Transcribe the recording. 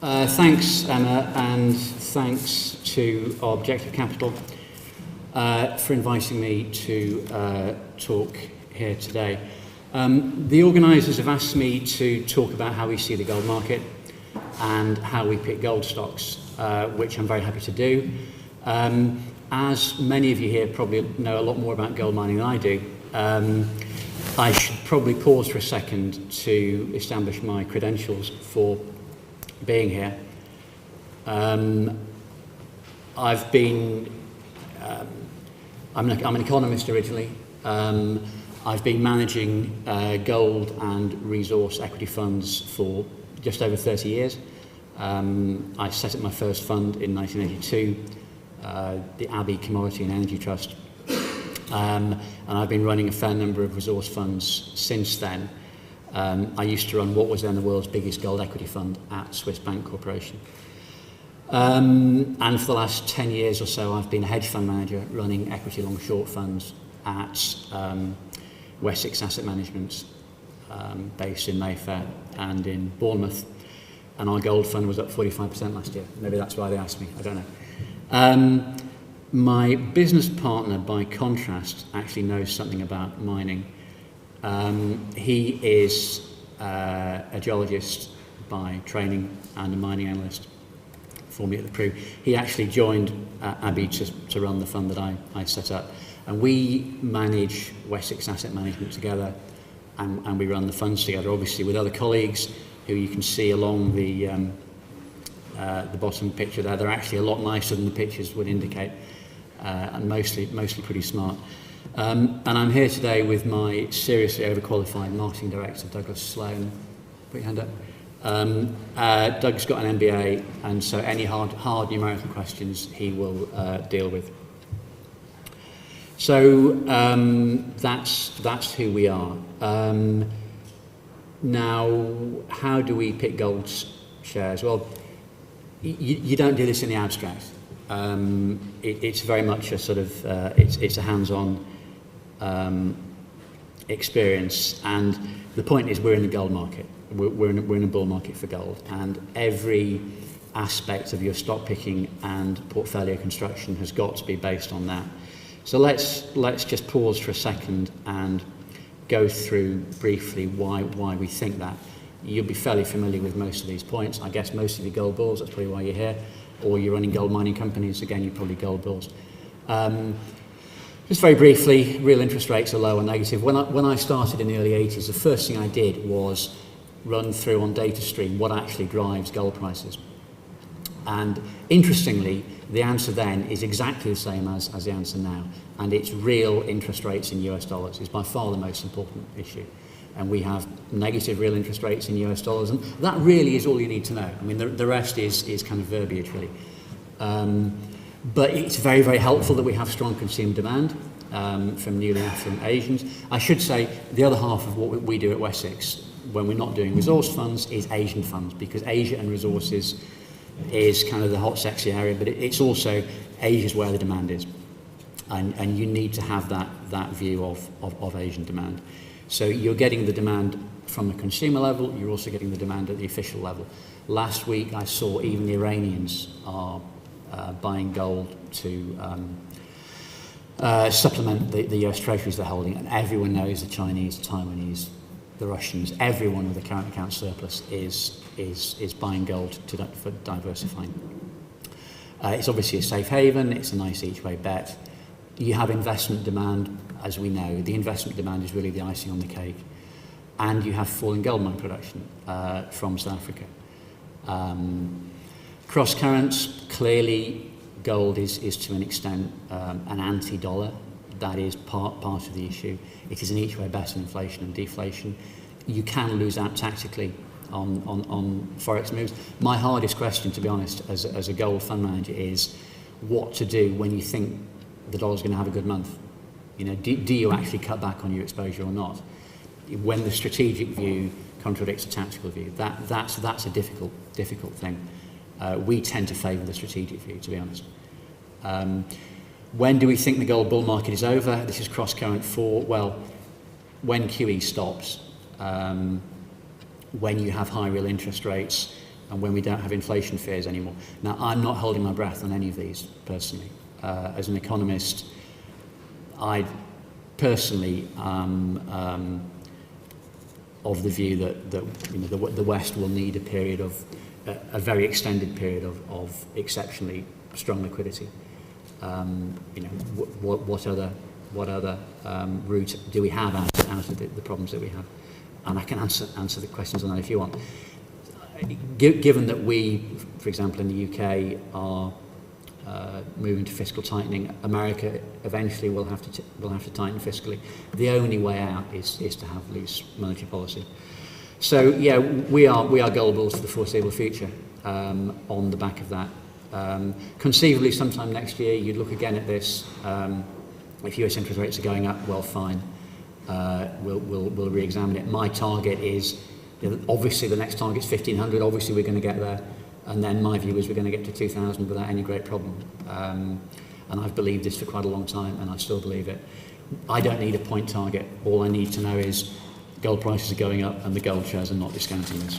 Thanks, Emma, and thanks to our Objective Capital for inviting me to talk here today. The organisers have asked me to talk about how we see the gold market and how we pick gold stocks, which I'm very happy to do. As many of you here probably know a lot more about gold mining than I do, I should probably pause for a second to establish my credentials for being here. I'm an economist originally. I've been managing gold and resource equity funds for just over 30 years. I set up my first fund in 1982, the Abbey Commodity and Energy Trust, and I've been running a fair number of resource funds since then. I used to run what was then the world's biggest gold equity fund at Swiss Bank Corporation. And for the last 10 years or so, I've been a hedge fund manager running equity long-short funds at Wessex Asset Management, based in Mayfair and in Bournemouth. And our gold fund was up 45% last year. Maybe that's why they asked me, I don't know. My business partner, by contrast, actually knows something about mining. He is a geologist by training and a mining analyst, formerly at the Pru. He actually joined Abbey to run the fund that I set up. And we manage Wessex Asset Management together, and we run the funds together, obviously with other colleagues who you can see along the bottom picture there. They're actually a lot nicer than the pictures would indicate, and mostly pretty smart. And I'm here today with my seriously overqualified marketing director, Douglas Sloan. Put your hand up. Doug's got an MBA, and so any hard numerical questions he will deal with. So that's who we are. Now, how do we pick gold shares? Well, you don't do this in the abstract. It's very much a sort of it's a hands-on experience, and the point is we're in the gold market. We're in a bull market for gold, and every aspect of your stock picking and portfolio construction has got to be based on that. So let's just pause for a second and go through briefly why we think that. You'll be fairly familiar with most of these points. I guess most of you gold bulls, that's probably why you're here, or you're running gold mining companies, again, you're probably gold bulls. Just very briefly, real interest rates are low or negative. When I started in the early 80s, the first thing I did was run through on DataStream what actually drives gold prices. And interestingly, the answer then is exactly the same as the answer now. And it's real interest rates in US dollars is by far the most important issue. And we have negative real interest rates in US dollars, and that really is all you need to know. I mean, the rest is kind of verbiage, really. But it's very, very helpful that we have strong consumer demand from newly affluent Asians. I should say the other half of what we do at Wessex, when we're not doing resource funds, is Asian funds, because Asia and resources is kind of the hot, sexy area, but it's also Asia's where the demand is. And you need to have that view of Asian demand. So you're getting the demand from the consumer level, you're also getting the demand at the official level. Last week I saw even the Iranians are buying gold to supplement the US treasuries they're holding, and everyone knows the Chinese, the Taiwanese, the Russians, everyone with a current account surplus is buying gold for diversifying. It's obviously a safe haven, it's a nice each way bet. You have investment demand, as we know. The investment demand is really the icing on the cake. And you have falling gold mine production from South Africa. Cross currents, clearly gold is to an extent an anti-dollar. That is part of the issue. It is an each way bet on inflation and deflation. You can lose out tactically on forex moves. My hardest question, to be honest, as a gold fund manager, is what to do when you think the dollar's going to have a good month. You know, do you actually cut back on your exposure or not? When the strategic view contradicts the tactical view, that's a difficult thing. We tend to favour the strategic view, to be honest. When do we think the gold bull market is over? This is cross current 4. Well, when QE stops, when you have high real interest rates, and when we don't have inflation fears anymore. Now, I'm not holding my breath on any of these personally. As an economist, I personally am of the view that the West will need a period of a very extended period of exceptionally strong liquidity. What other route do we have out of the problems that we have? And I can answer the questions on that if you want. Given that we, for example, in the UK, are moving to fiscal tightening, America eventually will have to tighten fiscally. The only way out is to have loose monetary policy. So yeah, we are gold bulls for the foreseeable future on the back of that. Conceivably, sometime next year, you'd look again at this. If US interest rates are going up, well, fine. We'll re-examine it. My target is, obviously the next target is 1500. Obviously we're going to get there, and then my view is we're going to get to 2000 without any great problem. And I've believed this for quite a long time, and I still believe it. I don't need a point target. All I need to know is gold prices are going up, and the gold shares are not discounting this.